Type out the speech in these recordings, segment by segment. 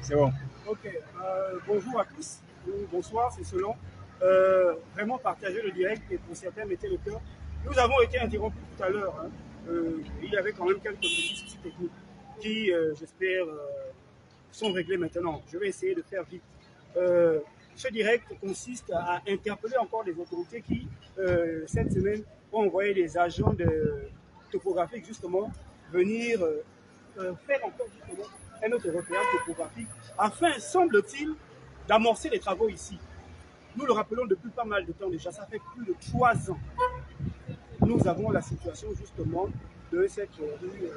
C'est bon. Ok, bonjour à tous, ou bonsoir, c'est selon. Vraiment partager le direct et pour certains mettez le cœur. Nous avons été interrompus tout à l'heure. Hein. Il y avait quand même quelques petits soucis techniques qui, j'espère, sont réglés maintenant. Je vais essayer de faire vite. Ce direct consiste à interpeller encore les autorités qui, cette semaine, ont envoyé des agents de topographiques justement venir faire encore justement un autre repérage topographique afin, semble-t-il, d'amorcer les travaux ici. Nous le rappelons depuis pas mal de temps déjà, ça fait plus de 3 ans. Nous avons la situation justement de cette rue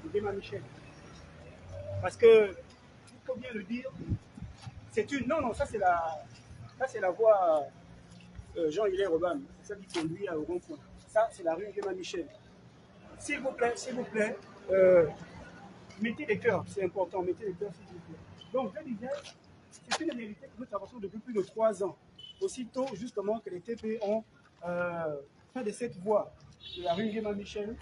de Guéma Michel. Parce que, il faut bien le dire, c'est une. Non, non, ça c'est la voie Jean-Hilaire Robin. C'est ça qui conduit au rond-point. Ça, c'est la rue Guéma Michel. S'il vous plaît, mettez les cœurs, c'est important, mettez les cœurs s'il vous plaît. Donc, je disais, c'est une réalité que nous traversons depuis plus de 3 ans. Aussitôt, justement, que les TP ont fait de cette voie de la rue Guéma Michel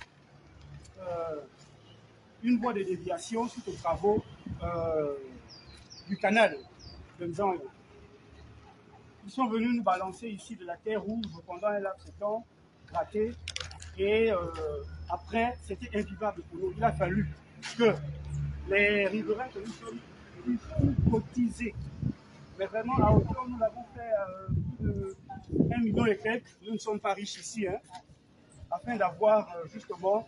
une voie de déviation suite aux travaux du canal de Nzango. Ils sont venus nous balancer ici de la terre rouge pendant un laps de temps, gratter, et après, c'était invivable pour nous. Il a fallu que les riverains que nous sommes puissent cotiser. Mais vraiment, à hauteur, nous l'avons fait plus de 1 million et quelques. Nous ne sommes pas riches ici, hein, afin d'avoir justement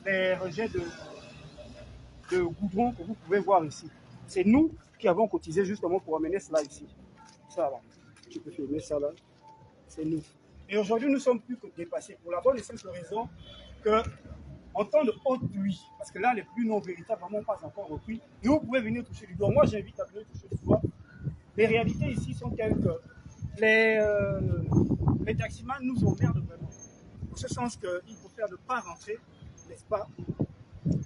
les rejets de goudron que vous pouvez voir ici. C'est nous qui avons cotisé justement pour amener cela ici. Ça là, tu peux filmer ça là, c'est nous. Et aujourd'hui, nous sommes plus que dépassés pour la bonne et simple raison que, en temps de haute pluie, parce que là, les pluies non véritablement pas encore repris, et vous pouvez venir toucher du doigt. Moi, j'invite à venir toucher du doigt. Les réalités ici sont telles que les taximans nous emmerdent vraiment. En ce sens qu'il faut faire de pas rentrer, n'est-ce pas,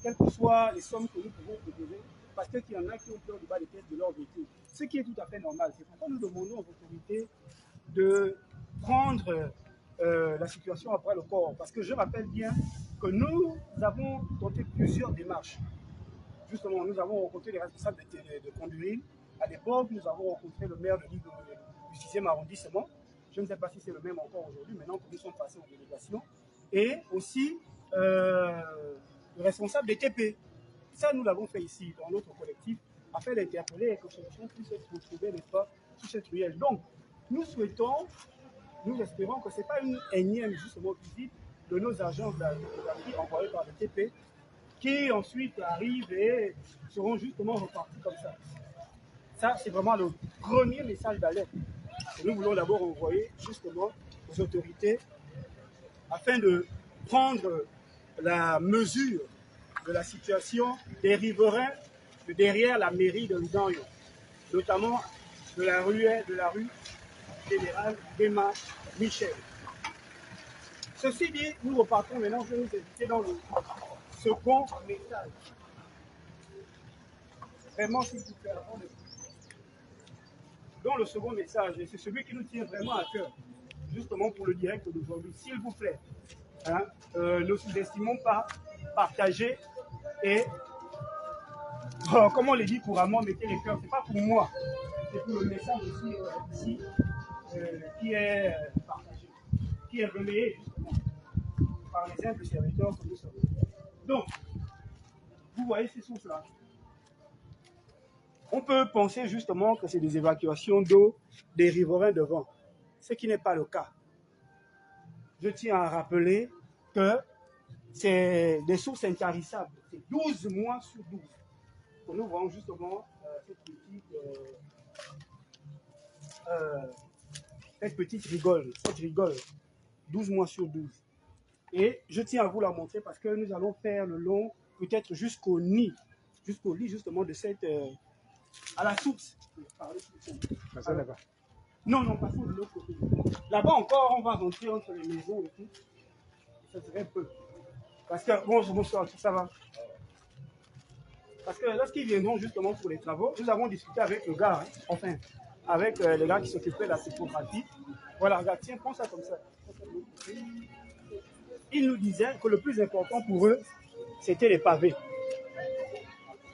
quelles que soient les sommes que nous pouvons proposer, parce qu'il y en a qui ont peur du bas des pièces de leur véhicule. Ce qui est tout à fait normal. C'est pourquoi nous demandons aux autorités de prendre la situation après le corps. Parce que je rappelle bien que nous avons tenté plusieurs démarches. Justement, nous avons rencontré les responsables de Conduire. À l'époque, nous avons rencontré le maire du 6e arrondissement. Je ne sais pas si c'est le même encore aujourd'hui, maintenant que nous sommes passés en délégation. Et aussi le responsable des TP. Ça, nous l'avons fait ici, dans notre collectif, afin d'interpeller et que solution puisse être retrouvée, n'est-ce pas, sur cette ruelle. Donc, nous souhaitons, nous espérons que ce n'est pas une énième, justement, visite de nos agents de la photographie envoyés par le TP, qui ensuite arrivent et seront justement repartis comme ça. Ça, c'est vraiment le premier message d'alerte que nous voulons d'abord envoyer justement aux autorités afin de prendre la mesure de la situation des riverains de derrière la mairie de Nzango, notamment de la rue générale Guéma Michel. Ceci dit, nous repartons maintenant, je vais nous inviter dans le second message. Vraiment, s'il vous plaît, avant de... Dans le second message, et c'est celui qui nous tient vraiment à cœur, justement pour le direct d'aujourd'hui, s'il vous plaît, hein, ne sous-estimons pas, partagez et, comme on le dit couramment, mettez les cœurs. Ce n'est pas pour moi, c'est pour le message aussi ici qui est partagé, qui est relayé justement par les simples serviteurs que nous sommes. Donc, vous voyez ces sources-là. On peut penser justement que c'est des évacuations d'eau des riverains devant, ce qui n'est pas le cas. Je tiens à rappeler que c'est des sources intarissables. C'est 12 mois sur 12 que nous voyons justement cette petite rigole, 12 mois sur 12. Et je tiens à vous la montrer parce que nous allons faire le long, peut-être jusqu'au lit justement de cette... à la source. Là-bas. Non, non, passons de l'autre côté. Là-bas encore, on va rentrer entre les maisons et tout. Ça serait peu. Parce que, bonsoir, ça va. Parce que lorsqu'ils viendront justement pour les travaux, nous avons discuté avec le gars, hein, enfin, avec les gars qui s'occupaient de la typographie. Voilà, regarde, tiens, prends ça comme ça. Ils nous disaient que le plus important pour eux, c'était les pavés.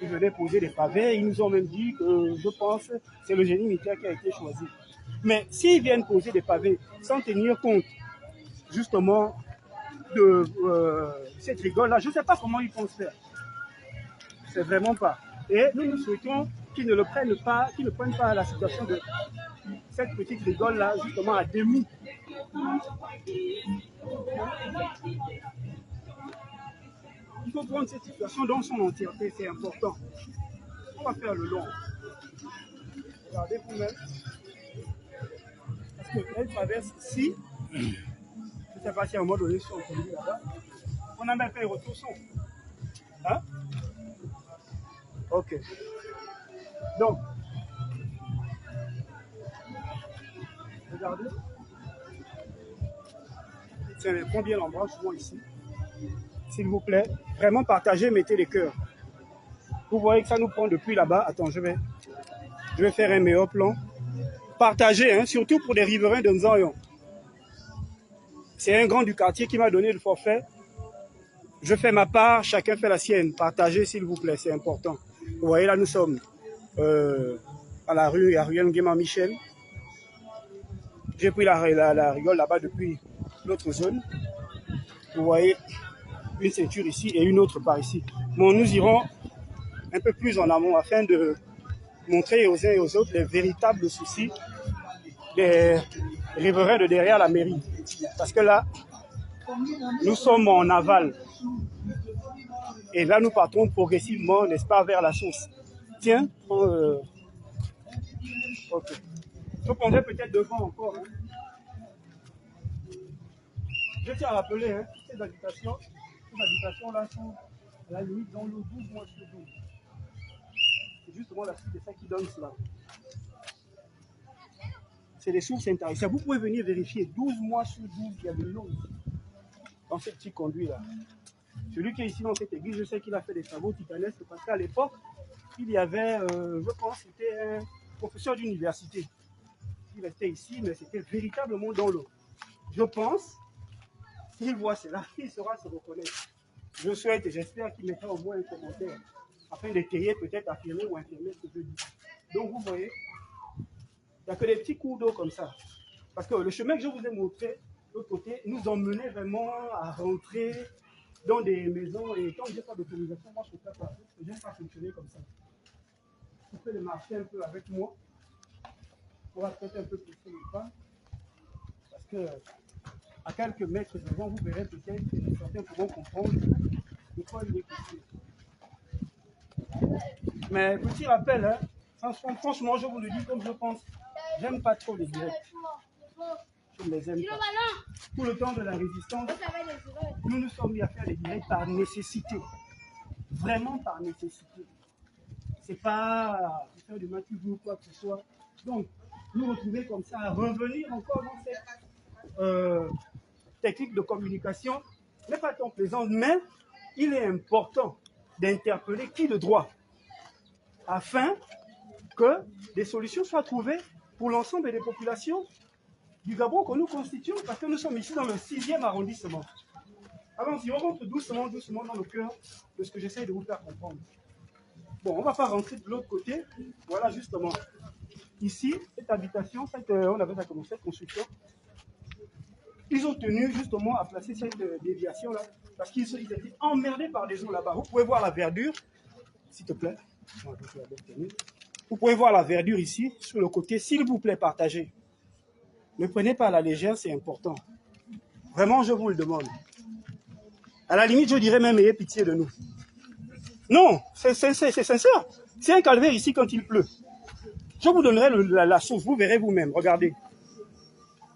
Ils venaient poser des pavés, ils nous ont même dit que, je pense, c'est le génie militaire qui a été choisi. Mais s'ils viennent poser des pavés sans tenir compte, justement, de cette rigole-là, je ne sais pas comment ils pensent faire. C'est vraiment pas. Et nous souhaitons qu'ils ne prennent pas la situation de cette petite rigole-là, justement, à demi. Il faut prendre cette situation dans son entièreté, c'est important. On va faire le long. Regardez vous-même. Parce qu'elle traverse ici. Je ne sais pas si à un moment donné, ils sont entendus là-bas. On a même fait le retour son. Hein? Ok. Donc, regardez. Tiens, prends bien l'embranchement ici. S'il vous plaît, vraiment partagez, mettez les cœurs. Vous voyez que ça nous prend depuis là-bas. Attends, je vais faire un meilleur plan. Partagez, hein, surtout pour les riverains de Nzayon. C'est un grand du quartier qui m'a donné le forfait. Je fais ma part, chacun fait la sienne. Partagez, s'il vous plaît, c'est important. Vous voyez, là, nous sommes à la rue Nguema Michel. J'ai pris la rigole là-bas depuis l'autre zone. Vous voyez une ceinture ici et une autre par ici. Bon, nous irons un peu plus en amont afin de montrer aux uns et aux autres les véritables soucis des riverains de derrière la mairie. Parce que là, nous sommes en aval. Et là, nous partons progressivement, n'est-ce pas, vers la source. Tiens, ok. Je prendrai peut-être devant encore. Hein. Je tiens à rappeler, hein, ces habitations-là sont à la limite dans l'eau 12 mois sur 12. C'est justement la suite de ça qui donne cela. C'est des sources intarissables. Vous pouvez venir vérifier 12 mois sur 12, il y a de l'eau dans ce petit conduit-là. Celui qui est ici dans cette église, je sais qu'il a fait des travaux titanesques parce qu'à l'époque, il y avait, je pense, c'était un professeur d'université. Il restait ici, mais c'était véritablement dans l'eau. Je pense, s'il voit cela, il saura se reconnaître. Je souhaite et j'espère qu'il mettra au moins un commentaire afin d'étayer, peut-être affirmer ou infirmer ce que je dis. Donc vous voyez, il n'y a que des petits cours d'eau comme ça. Parce que le chemin que je vous ai montré, de l'autre côté, nous emmenait vraiment à rentrer dans des maisons. Et quand je n'ai pas d'autorisation, moi je ne peux pas. Je n'aime pas fonctionner comme ça. Vous pouvez marcher un peu avec moi. On va peut-être un peu pousser le pas. Parce que à quelques mètres devant, vous verrez peut-être que certains pourront comprendre de quoi il est question. Mais petit rappel, hein, franchement, je vous le dis comme je pense, j'aime pas trop les directs. Je ne les aime pas. Tout le temps de la résistance, nous nous sommes mis à faire les directs par nécessité. Vraiment par nécessité. C'est pas faire du match ou quoi que ce soit. Donc, nous retrouver comme ça, à revenir encore dans cette technique de communication n'est pas tant plaisante, mais il est important d'interpeller qui de droit afin que des solutions soient trouvées pour l'ensemble des populations du Gabon que nous constituons, parce que nous sommes ici dans le 6e arrondissement. Allons-y, on rentre doucement, doucement dans le cœur de ce que j'essaie de vous faire comprendre. Bon, on ne va pas rentrer de l'autre côté. Voilà, justement. Ici, cette habitation, on avait commencé cette construction. Ils ont tenu justement à placer cette déviation-là parce qu'ils étaient emmerdés par des eaux là-bas. Vous pouvez voir la verdure, s'il te plaît. Vous pouvez voir la verdure ici, sur le côté. S'il vous plaît, partagez. Ne prenez pas à la légère, c'est important. Vraiment, je vous le demande. À la limite, je dirais même, ayez pitié de nous. Non, c'est sincère. C'est un calvaire ici quand il pleut. Je vous donnerai la source, vous verrez vous-même. Regardez.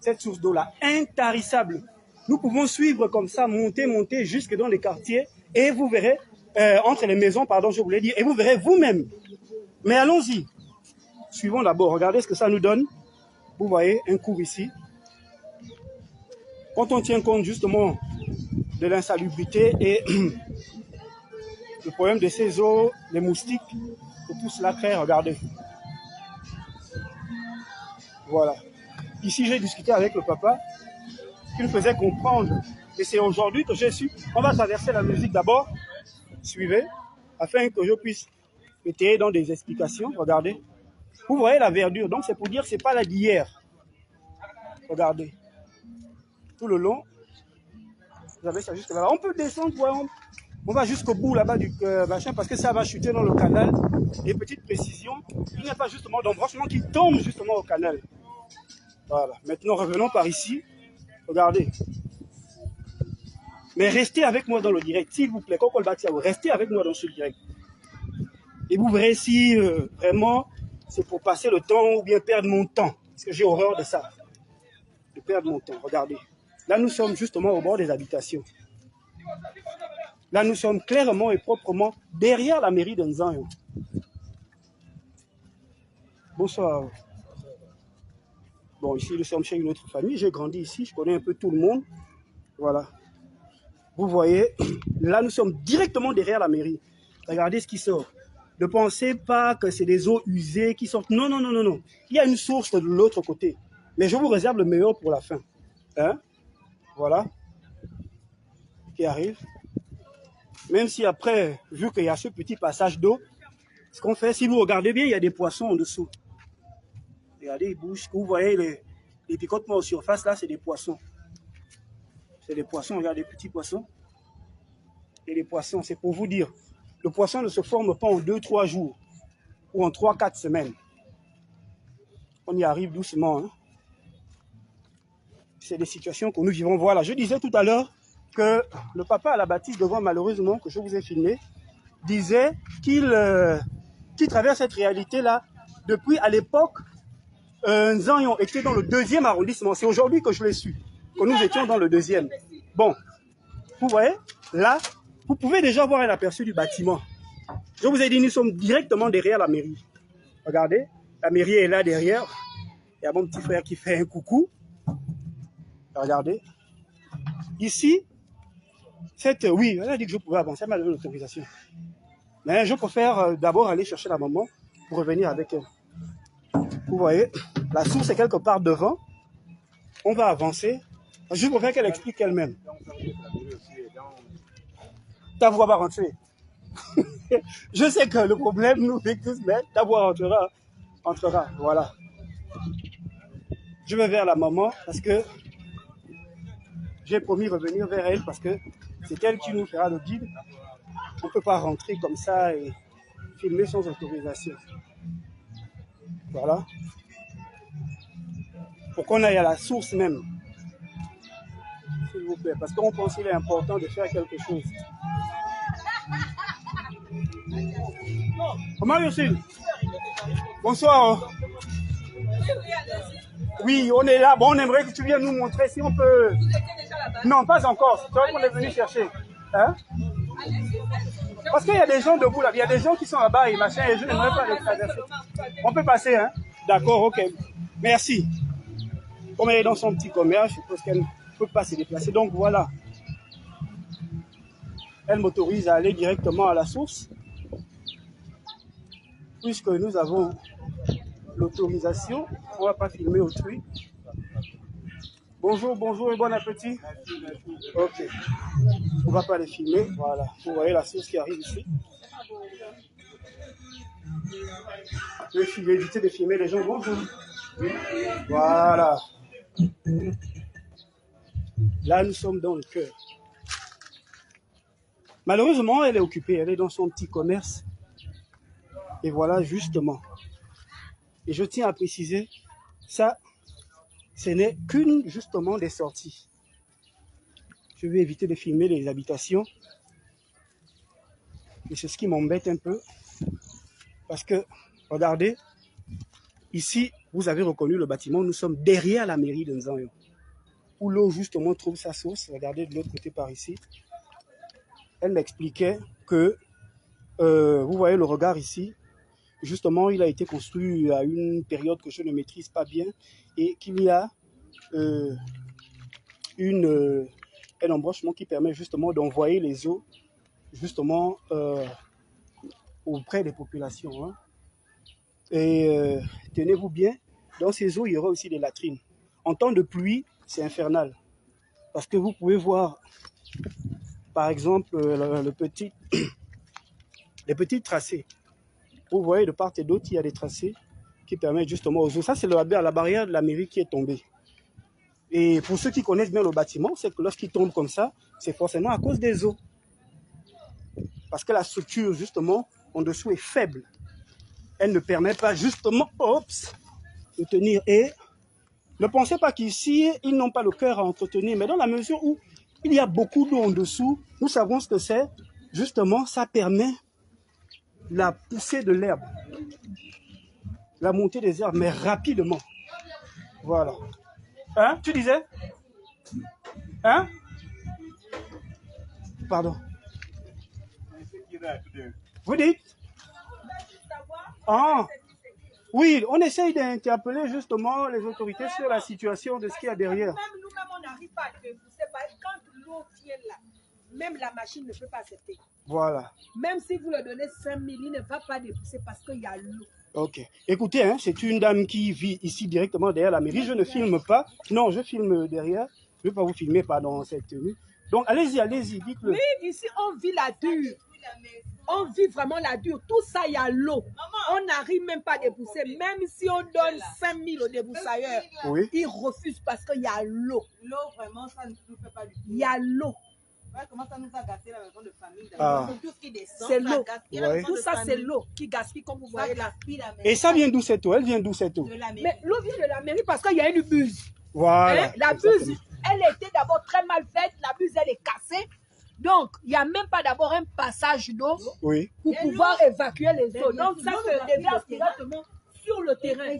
Cette source d'eau-là, intarissable. Nous pouvons suivre comme ça, monter jusque dans les quartiers, et vous verrez, entre les maisons, pardon, je voulais dire, et vous verrez vous-même. Mais allons-y. Suivons d'abord, regardez ce que ça nous donne. Vous voyez, un cours ici. Quand on tient compte justement de l'insalubrité et le problème de ces eaux, les moustiques, que tout cela crée, regardez. Voilà. Ici, j'ai discuté avec le papa qui me faisait comprendre. Et c'est aujourd'hui que j'ai su. On va traverser la musique d'abord. Suivez, afin que je puisse mettez dans des explications, regardez. Vous voyez la verdure, donc c'est pour dire que ce n'est pas la d'hier. Regardez. Tout le long, vous avez ça juste là. On peut descendre, on va jusqu'au bout là-bas du machin parce que ça va chuter dans le canal. Et petite précision, il n'y a pas justement d'embranchement qui tombe justement au canal. Voilà. Maintenant, revenons par ici. Regardez. Mais restez avec moi dans le direct, s'il vous plaît. Restez avec moi dans ce direct. Et vous verrez si vraiment c'est pour passer le temps ou bien perdre mon temps. Parce que j'ai horreur de ça. De perdre mon temps. Regardez. Là, nous sommes justement au bord des habitations. Là, nous sommes clairement et proprement derrière la mairie de Nzanyo. Bonsoir. Bon, ici, nous sommes chez une autre famille. J'ai grandi ici, je connais un peu tout le monde. Voilà. Vous voyez, là, nous sommes directement derrière la mairie. Regardez ce qui sort. Ne pensez pas que c'est des eaux usées qui sortent. Non, non, non, non, non. Il y a une source de l'autre côté. Mais je vous réserve le meilleur pour la fin. Hein? Voilà. Qui arrive. Même si après, vu qu'il y a ce petit passage d'eau, ce qu'on fait, si vous regardez bien, il y a des poissons en dessous. Regardez, ils bougent. Vous voyez les picotements en surface, là, c'est des poissons. C'est des poissons, regardez, des petits poissons. Et les poissons, c'est pour vous dire, le poisson ne se forme pas en 2-3 jours ou en 3-4 semaines. On y arrive doucement. Hein. C'est des situations que nous vivons. Voilà, je disais tout à l'heure que le papa à la bâtisse devant, malheureusement, que je vous ai filmé, disait qu'il traverse cette réalité-là depuis à l'époque. Nzanyo était dans le 2e arrondissement. C'est aujourd'hui que je l'ai su, que nous étions dans le 2e. Bon, vous voyez, là, vous pouvez déjà voir un aperçu du bâtiment. Je vous ai dit, nous sommes directement derrière la mairie. Regardez, la mairie est là derrière. Il y a mon petit frère qui fait un coucou. Regardez. Ici, oui, elle a dit que je pouvais avancer, elle m'a donné l'autorisation. Mais je préfère d'abord aller chercher la maman pour revenir avec elle. Vous voyez, la source est quelque part devant. On va avancer. Je préfère qu'elle explique elle-même. Ta voix va rentrer. Je sais que le problème nous fait tous, mais ta voix entrera. Voilà. Je vais vers la maman parce que j'ai promis revenir vers elle parce que c'est elle qui nous fera le guide. On ne peut pas rentrer comme ça et filmer sans autorisation. Voilà. Pour qu'on aille à la source même. S'il vous plaît. Parce qu'on pense qu'il est important de faire quelque chose. Comment Yossi? Bonsoir. Oui, on est là. Bon, on aimerait que tu viennes nous montrer si on peut... Vous étiez déjà là-bas? Non, pas encore. C'est vrai qu'on est venu chercher. Hein? Parce qu'il y a des gens debout là. Il y a des gens qui sont là-bas et machin. Et je n'aimerais pas les traverser. On peut passer, hein? D'accord, ok. Merci. Comme elle est dans son petit commerce, je suppose qu'elle ne peut pas se déplacer. Donc voilà. Elle m'autorise à aller directement à la source. Puisque nous avons l'autorisation, on ne va pas filmer autrui. Bonjour, bonjour et bon appétit. Ok. On ne va pas les filmer. Voilà. Vous voyez la source qui arrive ici. Je vais éviter de filmer les gens. Bonjour. Voilà. Là, nous sommes dans le cœur. Malheureusement, elle est occupée. Elle est dans son petit commerce. Et voilà, justement. Et je tiens à préciser, ça, ce n'est qu'une, justement, des sorties. Je vais éviter de filmer les habitations. Et c'est ce qui m'embête un peu. Parce que, regardez, ici, vous avez reconnu le bâtiment. Nous sommes derrière la mairie de Nzanyo. Où l'eau, justement, trouve sa source. Regardez de l'autre côté par ici. Elle m'expliquait que, vous voyez le regard ici, justement, il a été construit à une période que je ne maîtrise pas bien et qu'il y a un embranchement qui permet justement d'envoyer les eaux justement auprès des populations. Hein. Et tenez-vous bien, dans ces eaux, il y aura aussi des latrines. En temps de pluie, c'est infernal. Parce que vous pouvez voir, par exemple, les petits tracés. Vous voyez, de part et d'autre, il y a des tracés qui permettent justement aux eaux. Ça, c'est la barrière de la mairie qui est tombée. Et pour ceux qui connaissent bien le bâtiment, c'est que lorsqu'il tombe comme ça, c'est forcément à cause des eaux. Parce que la structure, justement, en dessous est faible. Elle ne permet pas, justement, de tenir. Et ne pensez pas qu'ici, ils n'ont pas le cœur à entretenir. Mais dans la mesure où il y a beaucoup d'eau en dessous, nous savons ce que c'est. Justement, ça permet la poussée de l'herbe. La montée des herbes, mais rapidement. Voilà. Hein? Tu disais? Hein? Pardon. Vous dites? Ah. Oui, on essaye d'interpeller justement les autorités sur la situation de ce qu'il y a derrière. Même nous-mêmes, on n'arrive pas à débousser. Quand l'eau vient là, même la machine ne peut pas accepter. Voilà. Même si vous le donnez 5 000, il ne va pas débousser parce qu'il y a l'eau. Ok. Écoutez, hein, c'est une dame qui vit ici directement derrière la mairie. Je ne filme pas. Non, je filme derrière. Je ne vais pas vous filmer, pas dans cette tenue. Donc, allez-y, allez-y, dites-le. Oui, ici, on vit la dure. On vit vraiment la dure. Tout ça, il y a l'eau. On n'arrive même pas à débousser. Même si on donne 5 000 au déboussailleur, Oui. il refuse parce qu'il y a l'eau. L'eau, vraiment, ça ne nous fait pas du tout. Il y a l'eau. Ouais, comment ça nous a gâté la maison de famille? Ah. Tout ce qui descend, C'est l'eau. Ouais. Tout ça, c'est l'eau qui gaspille, comme vous voyez là. Et ça vient d'où cette eau? Elle vient d'où cette eau? Mais l'eau vient de la mairie parce qu'il y a une buse. Voilà. Hein? La buse, elle était d'abord très mal faite. La buse, elle est cassée. Donc, il n'y a même pas d'abord un passage d'eau Oui. pour pouvoir évacuer les eaux. Donc, ça se déverse directement sur le terrain.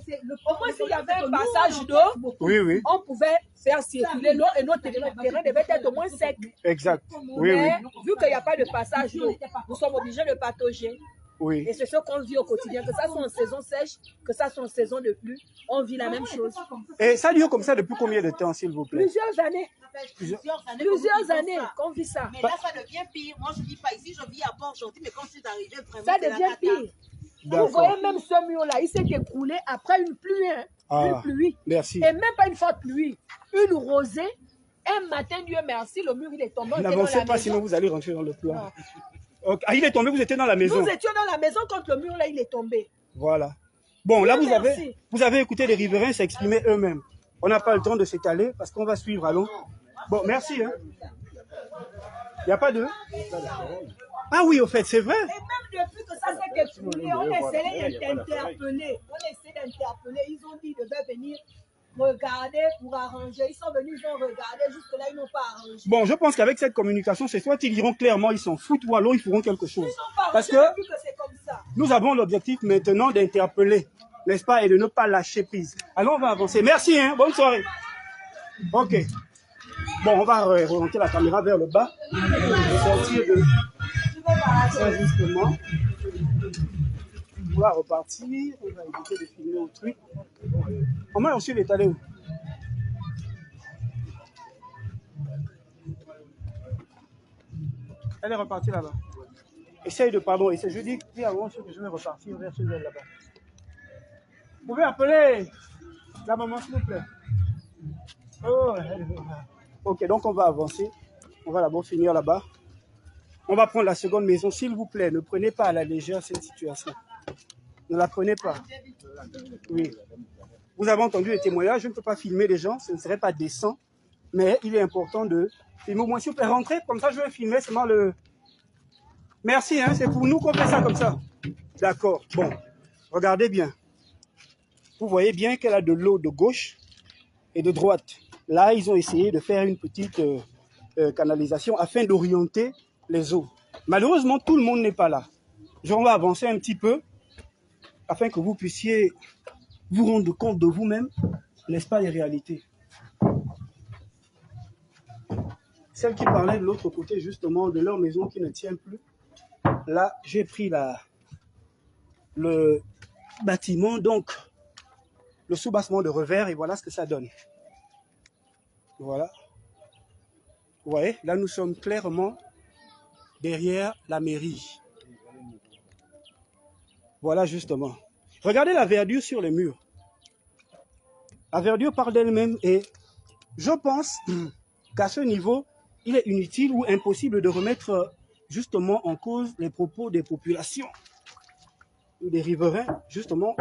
Au moins, s'il y avait un passage d'eau, Oui, oui. on pouvait faire circuler l'eau et notre terrain devait être au moins sec. Exact. Oui, oui. Mais vu qu'il n'y a pas de passage d'eau, nous sommes obligés de patauger. Oui. Et c'est ce qu'on vit au quotidien, que ça soit en saison sèche, que ça soit en saison de pluie, on vit la même chose. Et ça dure comme ça depuis combien de temps, s'il vous plaît? Plusieurs années. Plusieurs années qu'on vit ça. Mais là, ça devient pire. Moi, je ne vis pas ici, je vis à Port-Gentil, mais quand je suis arrivée, vraiment, Ça c'est la devient cata. pire. Vous voyez même ce mur-là, il s'est écroulé après une pluie. Hein. Ah, une pluie. merci. Et même pas une forte pluie. Une rosée. Un matin, Dieu merci, le mur il est tombé. N'avancez pas, sinon vous allez rentrer dans le plan. Okay. Ah, il est tombé, vous étiez dans la maison. Nous étions dans la maison quand le mur là, il est tombé. Voilà. Bon, là, Dieu vous avez écouté les riverains s'exprimer eux-mêmes. On n'a pas le temps de s'étaler parce qu'on va suivre. Allons. Bon, merci. Hein. Il n'y a pas de... Ah oui, au fait, c'est vrai. Et même depuis que ça s'est écroulé, on essayait d'interpeller. Ils ont dit qu'ils devaient venir regarder pour arranger. Ils sont venus, ils ont regardé. Jusque-là, ils n'ont pas arrangé. Bon, je pense qu'avec cette communication, c'est soit ils diront clairement ils s'en foutent ou alors ils feront quelque chose. Ils n'ont pas Parce arrangé que depuis que c'est comme ça. nous avons l'objectif maintenant d'interpeller, n'est-ce pas, et de ne pas lâcher prise. Alors, on va avancer. Merci, hein. Bonne soirée. Ok. Bon, on va remonter la caméra vers le bas. Sortir de ça, justement. On va repartir. On va éviter de filmer au truc. On m'a aussi l'étalé où? Elle est repartie là-bas. Essaye de, pardon, essaye. Je dis avant que je vais repartir vers celui là-bas. Vous pouvez appeler la maman, s'il vous plaît. Oh, ok, donc on va avancer. On va d'abord finir là-bas. On va prendre la seconde maison, s'il vous plaît. Ne prenez pas à la légère cette situation. Ne la prenez pas. Oui. Vous avez entendu les témoignages. Je ne peux pas filmer les gens. Ce ne serait pas décent. Mais il est important de filmer. Au moins, s'il vous plaît, rentrez. Comme ça, je vais filmer seulement le... Merci, hein, c'est pour nous qu'on fait ça comme ça. D'accord. Bon, regardez bien. Vous voyez bien qu'elle a de l'eau de gauche et de droite. Là, ils ont essayé de faire une petite canalisation afin d'orienter les eaux. Malheureusement, tout le monde n'est pas là. On va avancer un petit peu afin que vous puissiez vous rendre compte de vous-même, n'est-ce pas, les réalités. Celle qui parlait de l'autre côté, justement, de leur maison qui ne tient plus. Là, j'ai pris le bâtiment, donc le soubassement de revers, et voilà ce que ça donne. Voilà. Vous voyez, là, nous sommes clairement derrière la mairie. Voilà, justement. Regardez la verdure sur les murs. La verdure parle d'elle-même et je pense qu'à ce niveau, il est inutile ou impossible de remettre justement en cause les propos des populations. ou des riverains, justement,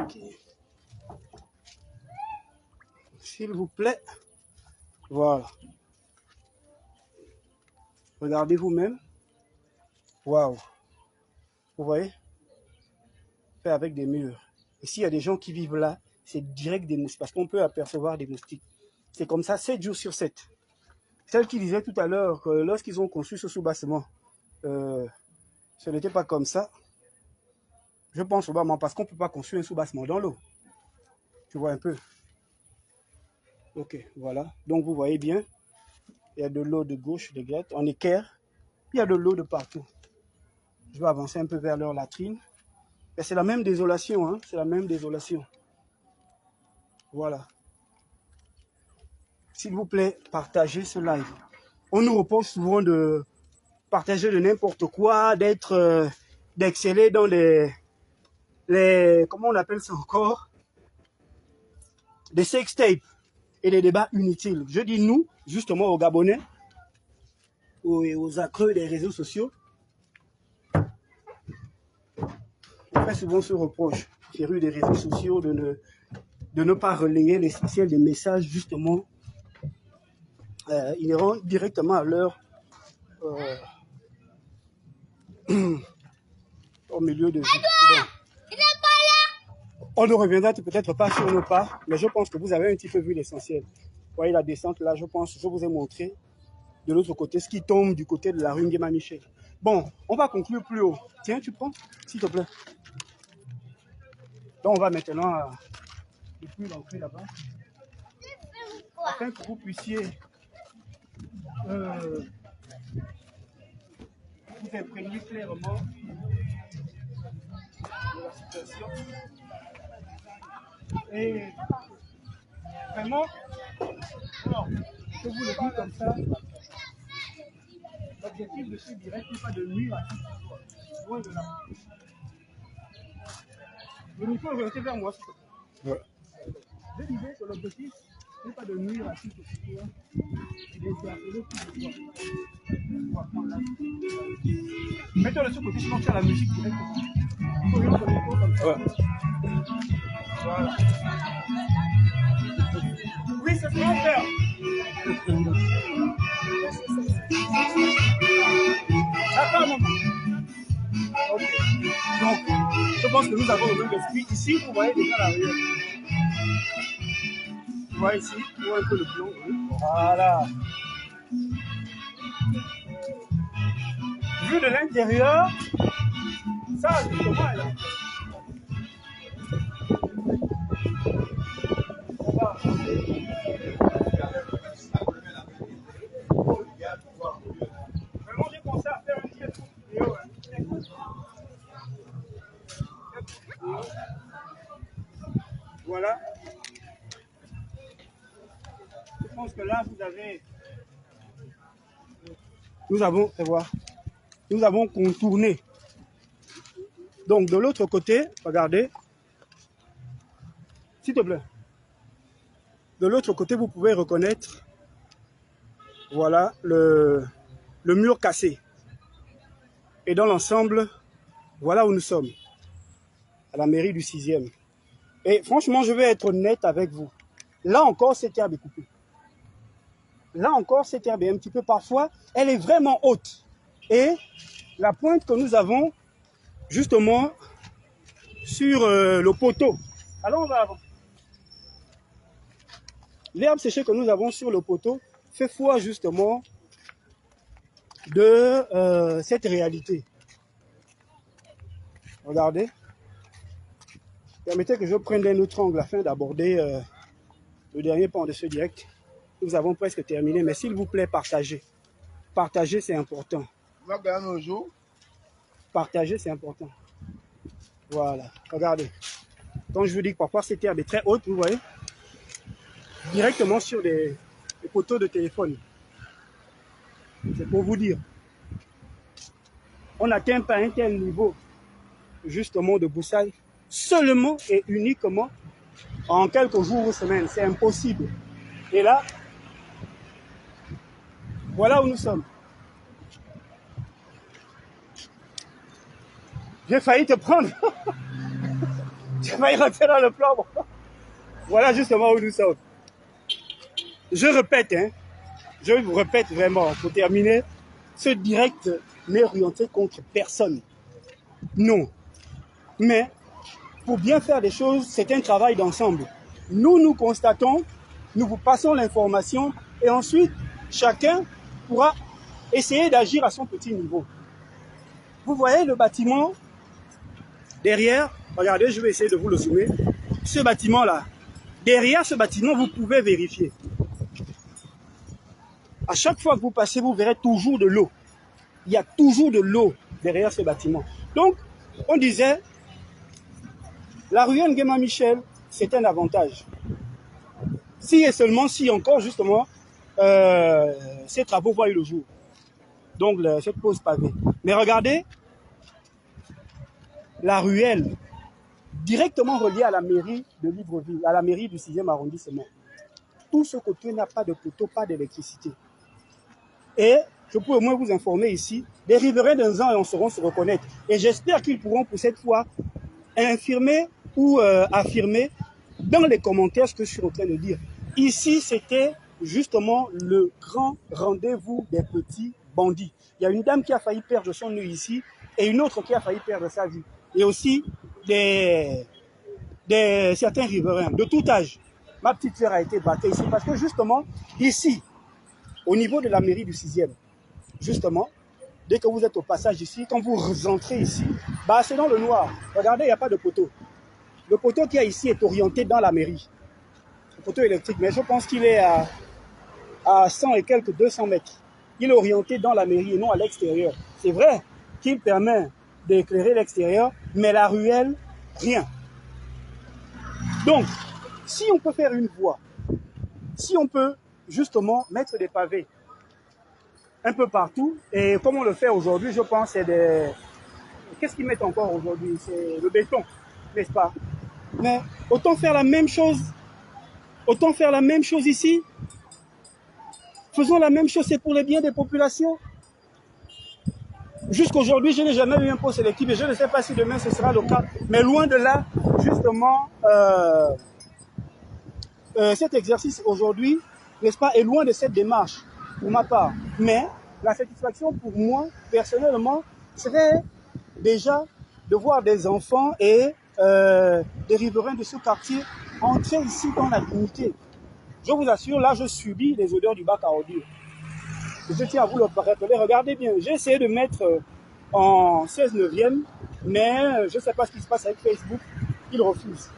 s'il vous plaît, voilà. Regardez vous-même. Waouh. Vous voyez? Fait avec des murs. Et s'il y a des gens qui vivent là, c'est direct des moustiques, parce qu'on peut apercevoir des moustiques. C'est comme ça, 7 jours sur 7. Celle qui disait tout à l'heure que lorsqu'ils ont construit ce sous-bassement, ce n'était pas comme ça. Je pense probablement parce qu'on ne peut pas construire un sous-bassement dans l'eau. Tu vois un peu? Ok, voilà. Donc vous voyez bien, il y a de l'eau de gauche, de droite, en équerre. Il y a de l'eau de partout. Je vais avancer un peu vers leur latrine. Et c'est la même désolation, hein? C'est la même désolation. Voilà. S'il vous plaît, partagez ce live. On nous reproche souvent de partager de n'importe quoi, d'exceller dans les comment on appelle ça encore, des sextapes et des débats inutiles. Je dis nous, justement aux Gabonais, aux accreux des réseaux sociaux, on fait souvent ce reproche, férus des réseaux sociaux, de ne pas relayer l'essentiel des messages, justement, inhérents directement à leur au milieu de vie. Bon. On ne reviendra peut-être pas sur nos pas, mais je pense que vous avez un petit peu vu l'essentiel. Vous voyez la descente là, je pense que je vous ai montré de l'autre côté ce qui tombe du côté de la rue Nguema Michel. Bon, on va conclure plus haut. Tiens, tu prends, s'il te plaît. Donc on va maintenant depuis l'entrée là-bas, afin que vous puissiez vous imprégner clairement de la situation. Et vraiment, alors, je vous le dis comme ça, l'objectif de ce direct n'est pas de nuire à qui que ce soit. Loin de là. Le micro est orienté vers moi, s'il te plaît. Ouais. Je disais que l'objectif n'est pas de nuire à qui que ce soit, et d'interpeller qui que ce soit. Mets-toi de ce côté, sinon tu as la musique directement. Il faut orienter le micro comme ça. Ouais. Voilà. Oui, c'est ce qu'on va faire. Attends, maman. Ok. Donc, je pense que nous avons le même esprit. Ici, vous voyez déjà l'arrière. Vous voyez ici, vous voyez un peu le plomb. Voilà. Vu de l'intérieur, ça, justement, est là. On va vraiment, j'ai pensé à faire une petite vidéo. Voilà. Je pense que là, vous avez... Nous avons contourné. Donc, de l'autre côté, regardez. S'il te plaît. De l'autre côté, vous pouvez reconnaître, voilà, le mur cassé. Et dans l'ensemble, voilà où nous sommes. À la mairie du 6e. Et franchement, je vais être honnête avec vous. Là encore, cette herbe est coupée. Là encore, cette herbe est un petit peu parfois, elle est vraiment haute. Et la pointe que nous avons, justement, sur le poteau. Alors, on va avant. L'herbe séchée que nous avons sur le poteau fait foi, justement, de cette réalité. Regardez. Permettez que je prenne un autre angle afin d'aborder le dernier pan de ce direct. Nous avons presque terminé, mais s'il vous plaît, partagez. Partager, c'est important. Partager, c'est important. Voilà, regardez. Donc, je vous dis que parfois, cette herbe est très haute, vous voyez. Directement sur les poteaux de téléphone. C'est pour vous dire. On n'atteint pas un tel niveau, justement, de broussailles, seulement et uniquement en quelques jours ou semaines. C'est impossible. Et là, voilà où nous sommes. J'ai failli te prendre. Je vais y rentrer dans le plan. Voilà justement où nous sommes. Je répète, hein, je vous répète vraiment, pour terminer, ce direct n'est orienté contre personne. Non. Mais pour bien faire des choses, c'est un travail d'ensemble. Nous constatons, nous vous passons l'information et ensuite, chacun pourra essayer d'agir à son petit niveau. Vous voyez le bâtiment derrière, regardez, je vais essayer de vous le zoomer. Ce bâtiment-là, derrière ce bâtiment, vous pouvez vérifier. À chaque fois que vous passez, vous verrez toujours de l'eau. Il y a toujours de l'eau derrière ce bâtiment. Donc, on disait, la ruelle Nguema Michel, c'est un avantage. Si et seulement si encore, justement, ces travaux voient le jour. Donc, cette pause pavée. Mais regardez, la ruelle, directement reliée à la mairie de Libreville, à la mairie du 6e arrondissement. Tout ce côté n'a pas de poteau, pas d'électricité. Et je peux au moins vous informer ici, les riverains d'un an sauront se reconnaître. Et j'espère qu'ils pourront pour cette fois infirmer ou affirmer dans les commentaires ce que je suis en train de dire. Ici, c'était justement le grand rendez-vous des petits bandits. Il y a une dame qui a failli perdre son œil ici et une autre qui a failli perdre sa vie. Et aussi certains riverains de tout âge. Ma petite sœur a été battue ici parce que justement, ici, au niveau de la mairie du 6e, justement, dès que vous êtes au passage ici, quand vous rentrez ici, bah c'est dans le noir. Regardez, il n'y a pas de poteau. Le poteau qu'il y a ici est orienté dans la mairie. Le poteau électrique, mais je pense qu'il est à 100 et quelques 200 mètres. Il est orienté dans la mairie et non à l'extérieur. C'est vrai qu'il permet d'éclairer l'extérieur, mais la ruelle, rien. Donc, si on peut faire une voie, si on peut justement mettre des pavés un peu partout, et comme on le fait aujourd'hui, je pense c'est des... Qu'est-ce qu'ils mettent encore aujourd'hui? C'est le béton, n'est-ce pas? Mais autant faire la même chose, ici. Faisons la même chose, c'est pour le bien des populations. Jusqu'aujourd'hui, je n'ai jamais eu un poste sélectif et je ne sais pas si demain ce sera le cas. Mais loin de là, justement, cet exercice aujourd'hui, n'est-ce pas, est loin de cette démarche, pour ma part. Mais la satisfaction pour moi, personnellement, serait déjà de voir des enfants et des riverains de ce quartier entrer ici dans la dignité. Je vous assure, là, je subis les odeurs du bac à ordures. Je tiens à vous le rappeler. Regardez bien, j'ai essayé de mettre en 16/9e, mais je ne sais pas ce qui se passe avec Facebook. Ils refusent.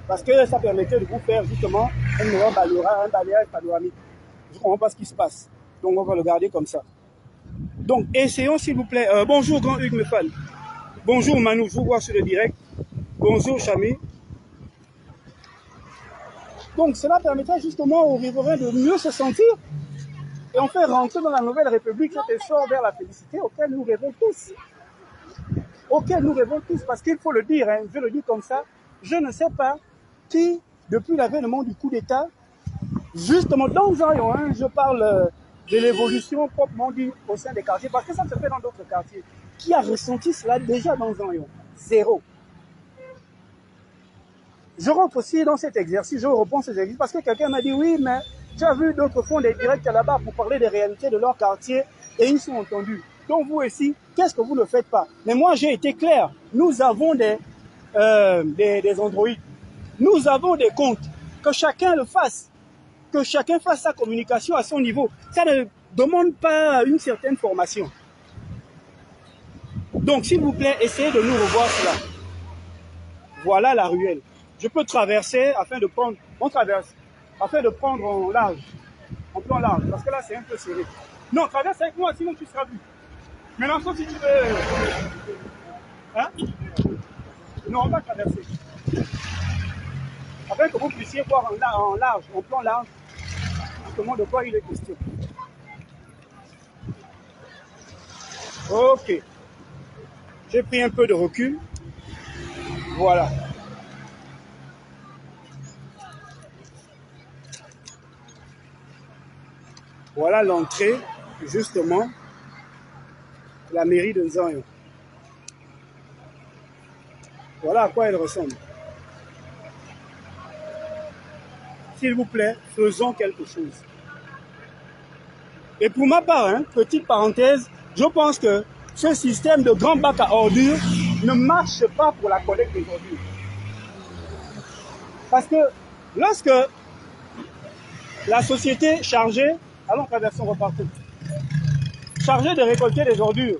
Parce que ça permettait de vous faire justement un balayage panoramique. Je ne comprends pas ce qui se passe. Donc on va le garder comme ça. Donc essayons s'il vous plaît. Bonjour grand Hugues Mefal. Bonjour Manu, je vous vois sur le direct. Bonjour Chami. Donc cela permettra justement aux riverains de mieux se sentir. Et on fait rentrer dans la nouvelle République cet essor vers la félicité auquel nous rêvons tous. Parce qu'il faut le dire, hein, je le dis comme ça, je ne sais pas qui, depuis l'avènement du coup d'État, justement dans Zion, hein, je parle de l'évolution proprement dit au sein des quartiers, parce que ça se fait dans d'autres quartiers, qui a ressenti cela déjà dans Zion? Zéro. Je rentre aussi dans cet exercice, je reprends ces exercices, parce que quelqu'un m'a dit, oui, mais tu as vu d'autres font des directs là-bas pour parler des réalités de leur quartier, et ils sont entendus. Donc vous aussi, qu'est-ce que vous ne faites pas? Mais moi, j'ai été clair, nous avons des androïdes, nous avons des comptes, que chacun le fasse, que chacun fasse sa communication à son niveau. Ça ne demande pas une certaine formation. Donc, s'il vous plaît, essayez de nous revoir cela. Voilà la ruelle. Je peux traverser afin de prendre, on traverse, afin de prendre en large, en plan large, parce que là c'est un peu serré. Non, traverse avec moi, sinon tu seras vu. Maintenant, sauf si tu veux... Hein? Non, on va traverser. Afin que vous puissiez voir en large, en plan large, justement de quoi il est question. Ok. J'ai pris un peu de recul. Voilà. Voilà l'entrée, justement, de la mairie de Zion. Voilà. Voilà à quoi elle ressemble. S'il vous plaît, faisons quelque chose. Et pour ma part, hein, petite parenthèse, je pense que ce système de grand bac à ordures ne marche pas pour la collecte des ordures. Parce que lorsque la société chargée, allons traverser, repartir, chargée de récolter des ordures,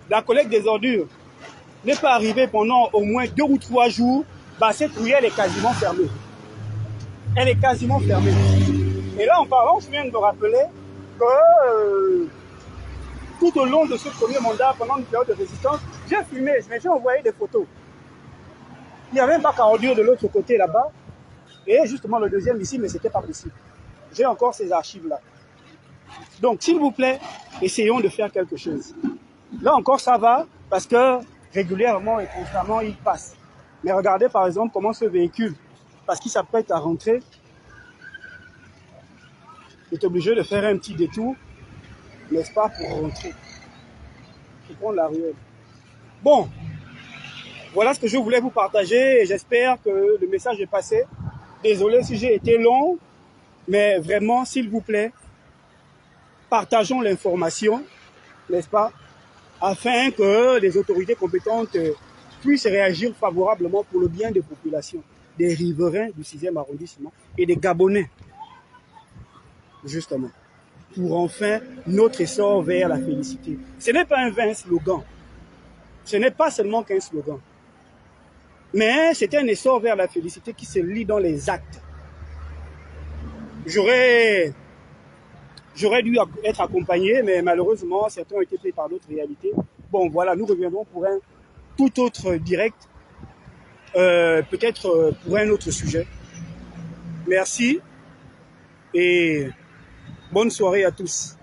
la collecte des ordures, n'est pas arrivée pendant au moins 2 ou 3 jours, bah, cette ruelle est quasiment fermée. Elle est quasiment fermée. Et là, en parlant, je viens de me rappeler que tout au long de ce premier mandat, pendant une période de résistance, j'ai filmé, j'ai envoyé des photos. Il y avait un bac à ordures de l'autre côté là-bas, et justement le deuxième ici, mais ce n'était pas possible. J'ai encore ces archives-là. Donc, s'il vous plaît, essayons de faire quelque chose. Là encore, ça va, parce que régulièrement et constamment, il passe. Mais regardez par exemple comment ce véhicule, parce qu'il s'apprête à rentrer, est obligé de faire un petit détour, n'est-ce pas, pour rentrer. Pour prendre la ruelle. Bon, voilà ce que je voulais vous partager et j'espère que le message est passé. Désolé si j'ai été long, mais vraiment, s'il vous plaît, partageons l'information, n'est-ce pas, afin que les autorités compétentes puissent réagir favorablement pour le bien des populations, des riverains du 6e arrondissement et des Gabonais, justement, pour enfin notre essor vers la félicité. Ce n'est pas un vain slogan, ce n'est pas seulement qu'un slogan, mais c'est un essor vers la félicité qui se lit dans les actes. J'aurais dû être accompagné, mais malheureusement, certains ont été pris par d'autres réalités. Bon, voilà, nous reviendrons pour un tout autre direct, peut-être pour un autre sujet. Merci et bonne soirée à tous.